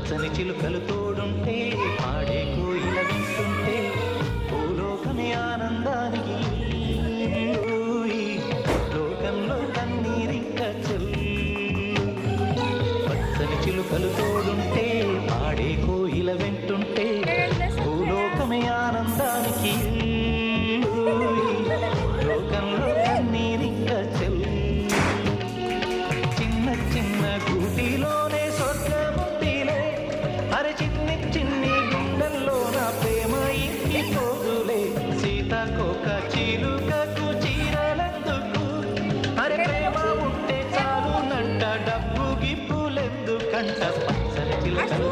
పచ్చని చిలుకలు తోడుంటే పాడే కోయిల వింటుంటే భూలోకమే ఆనందానికి లోకంలో కన్నీరింక చెల్లు పచ్చని చిలుకలు తోడుంటే పాడే కోయిల వింటుంటే భూలోకమే ఆనందానికి లోకంలో కన్నీరింక చెల్లు చిన్న చిన్న గూటిలోనే స్వర్గముందిలే అరే చిన్ని చిన్ని గుండెల్లో నా ప్రేమ ఇంటి పోదులే సీతాకోక చిలుకకు చీరలెందుకు అరే ప్రేమ ఉంటే చాలునంట డబ్బు గిప్పులెందుకంట పచ్చని చిలుకలు